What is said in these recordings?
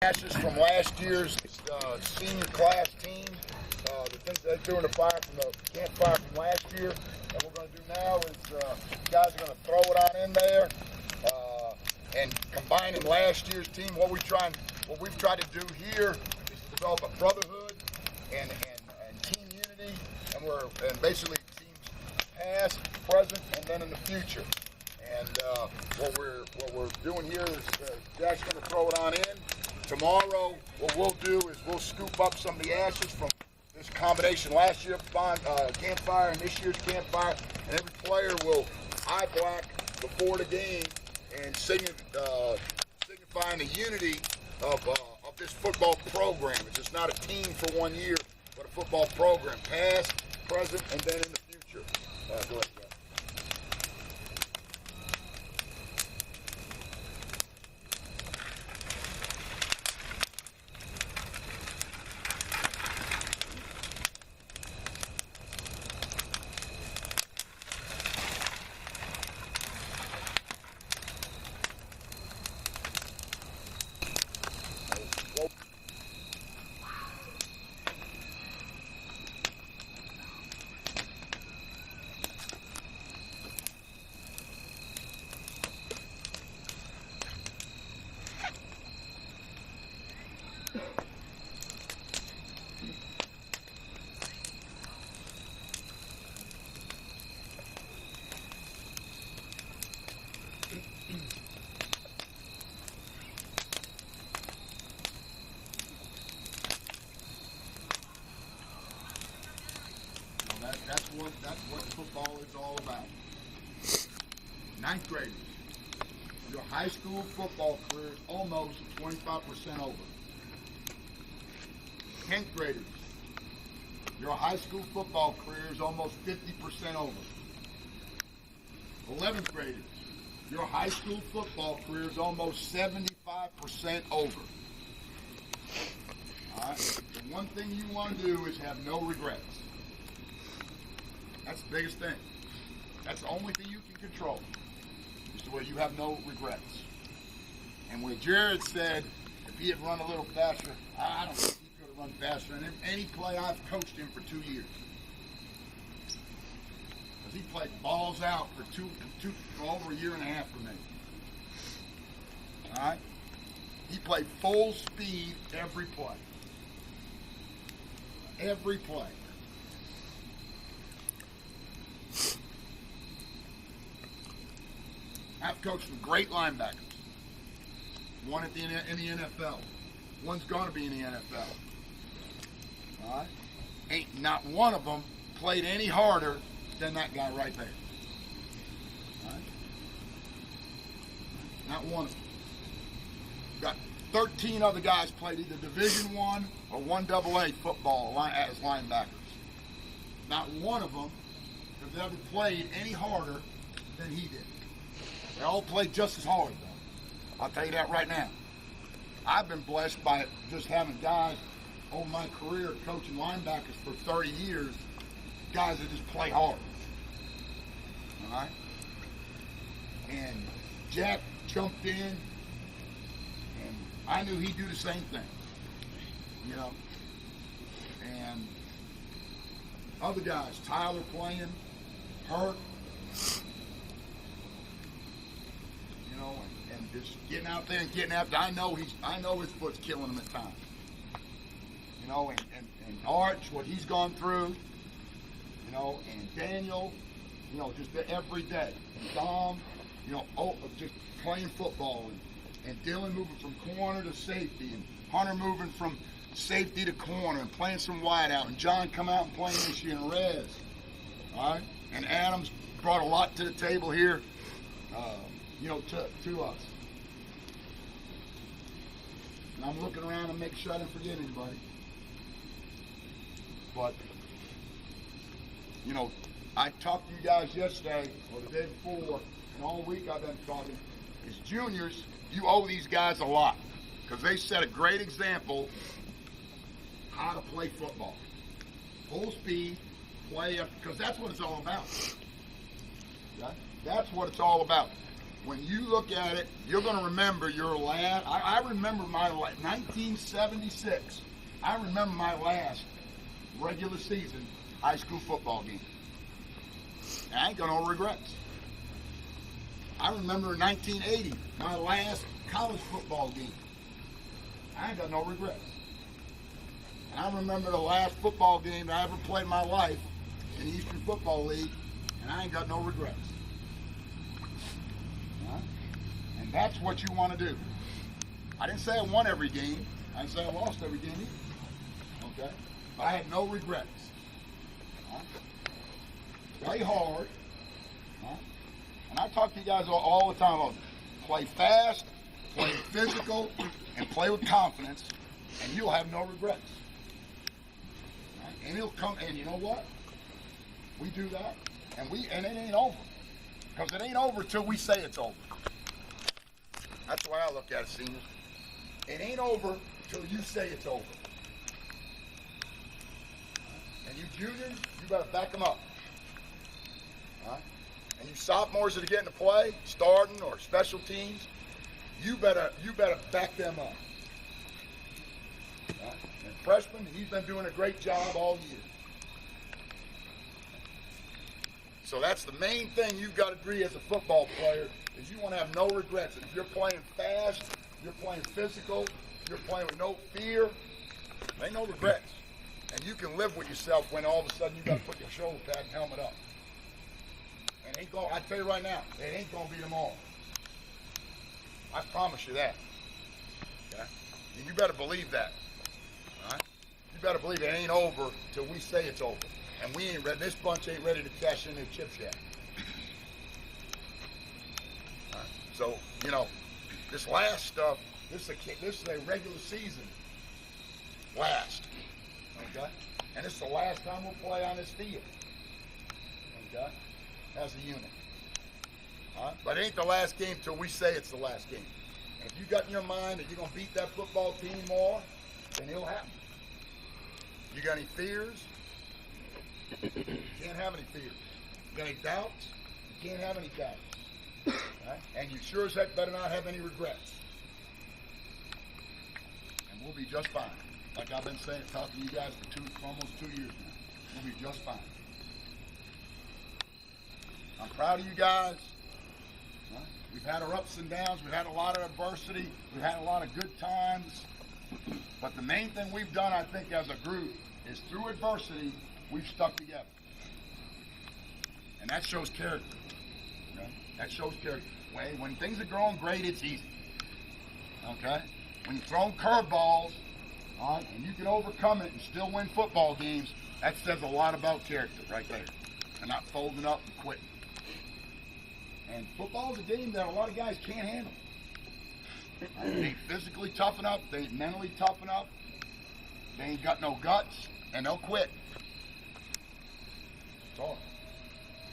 Ashes from last year's senior class team. They're doing the fire from the campfire from last year. And what we're going to do now is guys are going to throw it on in there and combining last year's team. What we've tried to do here is develop a brotherhood and team unity, and basically teams past, present, and then in the future. And what we're doing here is Jack's going to throw it on in. Tomorrow, what we'll do is we'll scoop up some of the ashes from this combination last year's campfire and this year's campfire, and every player will eye black before the game and signifying the unity of this football program. It's just not a team for 1 year, but a football program, past, present, and then in the future. Go ahead, Jeff. That's what football is all about. 9th graders, your high school football career is almost 25% over. 10th graders, your high school football career is almost 50% over. 11th graders, your high school football career is almost 75% over. All right? The one thing you want to do is have no regrets. That's the biggest thing. That's the only thing you can control, is the way you have no regrets. And where Jared said, if he had run a little faster, I don't think he could have run faster in any play. I've coached him for 2 years. Because he played balls out for over a year and a half for me. All right? He played full speed every play. Every play. I've coached some great linebackers. One in the NFL. One's going to be in the NFL. All right? Ain't not one of them played any harder than that guy right there. All right? Not one of them. Got 13 other guys played either Division I or 1AA football as linebackers. Not one of them has ever played any harder than he did. They all play just as hard, though. I'll tell you that right now. I've been blessed by just having guys over my career coaching linebackers for 30 years, guys that just play hard. All right? And Jack jumped in, and I knew he'd do the same thing. You know? And other guys, Tyler playing, hurt. And just getting out there and getting after. I know his foot's killing him at times. You know, and Arch, what he's gone through, you know, and Daniel, you know, just every day. And Dom, you know, just playing football, and Dylan moving from corner to safety, and Hunter moving from safety to corner and playing some wide out, and John come out and playing this year in res. All right? And Adams brought a lot to the table here. You know, to us. And I'm looking around and making sure I didn't forget anybody. But, you know, I talked to you guys yesterday or the day before, and all week I've been talking, is juniors, you owe these guys a lot. Because they set a great example how to play football. Full speed, play, because that's what it's all about. Right? That's what it's all about. when you look at it, you're going to remember your last. I remember my 1976. I remember my last regular season high school football game. And I ain't got no regrets. I remember 1980, my last college football game. I ain't got no regrets. And I remember the last football game I ever played in my life in the Eastern Football League, and I ain't got no regrets. And that's what you want to do. I didn't say I won every game. I didn't say I lost every game either. Okay? But I had no regrets. Play hard. And I talk to you guys all the time about play fast, play physical, and play with confidence, and you'll have no regrets. Right? And it'll come, and you know what? We do that, and it ain't over. Because it ain't over till we say it's over. That's the way I look at it, seniors. It ain't over till you say it's over. And you juniors, you better back them up. All right? And you sophomores that are getting to play, starting or special teams, you better back them up. Right? And freshman, he's been doing a great job all year. So that's the main thing you've got to do as a football player is you want to have no regrets. And if you're playing fast, you're playing physical, you're playing with no fear, there ain't no regrets. And you can live with yourself when all of a sudden you got to put your shoulder pad and helmet up. And ain't going. I tell you right now, it ain't gonna be tomorrow. I promise you that. Okay? And you better believe that. All right? You better believe it ain't over till we say it's over. And we ain't ready. This bunch ain't ready to cash in their chips yet. All right? So you know, this last stuff. This is a regular season last. Okay? And it's the last time we'll play on this field. Okay? As a unit. All right? But it ain't the last game till we say it's the last game. And if you got in your mind that you're going to beat that football team more, then it'll happen. You got any fears? You can't have any fears. You got any doubts? You can't have any doubts. All right? And you sure as heck better not have any regrets. And we'll be just fine. Like I've been saying, talking to you guys for almost 2 years now. We'll be just fine. I'm proud of you guys. We've had our ups and downs. We've had a lot of adversity. We've had a lot of good times. But the main thing we've done, I think, as a group, is through adversity, we've stuck together. And that shows character. Okay? That shows character. When things are going great, it's easy. Okay? When you're throwing curveballs, all right, and you can overcome it and still win football games, that says a lot about character right there. And not folding up and quitting. And football's a game that a lot of guys can't handle. They ain't physically tough enough. They ain't mentally tough enough. They ain't got no guts, and they'll quit. That's all.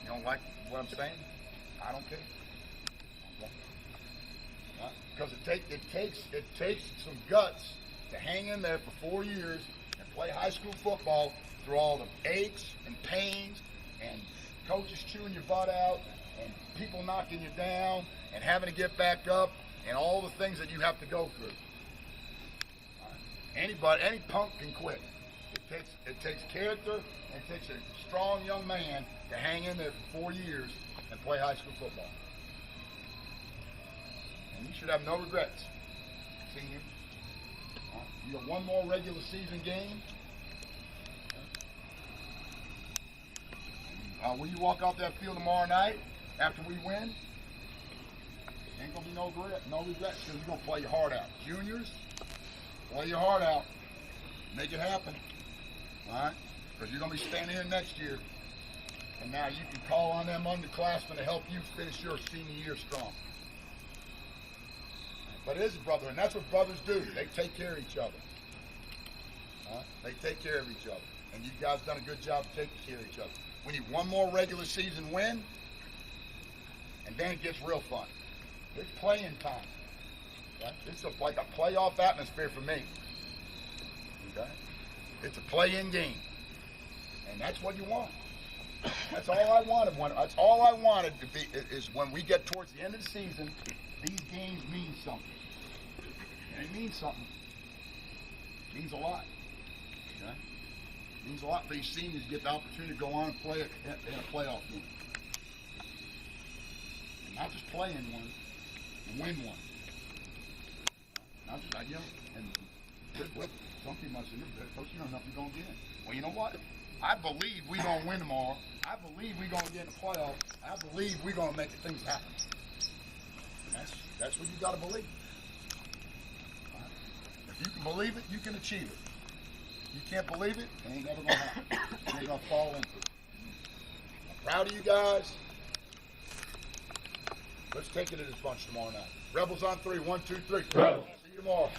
You don't like what I'm saying? I don't care. Okay. Because it takes some guts to hang in there for 4 years and play high school football through all the aches and pains and coaches chewing your butt out and people knocking you down and having to get back up and all the things that you have to go through. Any punk can quit. It takes character and it takes a strong young man to hang in there for 4 years and play high school football. And you should have no regrets, senior. You got one more regular season game. When you walk off that field tomorrow night, after we win, ain't gonna be no regrets because you're gonna play your heart out. Juniors, play your heart out. Make it happen. All right? Because you're gonna be standing here next year, and now you can call on them underclassmen to help you finish your senior year strong. But it is a brother, and that's what brothers do. They take care of each other. They take care of each other. And you guys done a good job of taking care of each other. We need one more regular season win, and then it gets real fun. It's playing time. Right? It's like a playoff atmosphere for me. Okay? It's a play-in game. And that's what you want. That's all I wanted. That's all I wanted to be is when we get towards the end of the season, these games mean something. And it means something. It means a lot. Okay? It means a lot for these seniors to get the opportunity to go on and play in a playoff game. And not just play in one, and win one. Not just, and some people might say, Coach, you don't know if you're going to get in. Well, you know what? I believe we're going to win tomorrow. I believe we're going to get in the playoffs. I believe we're going to make things happen. And that's what you got to believe. Right? If you can believe it, you can achieve it. You can't believe it, it ain't never going to happen. You're going to fall into it. I'm proud of you guys. Let's take it to this bunch tomorrow night. Rebels on 3. 1, 2, 3. Rebels. See you tomorrow.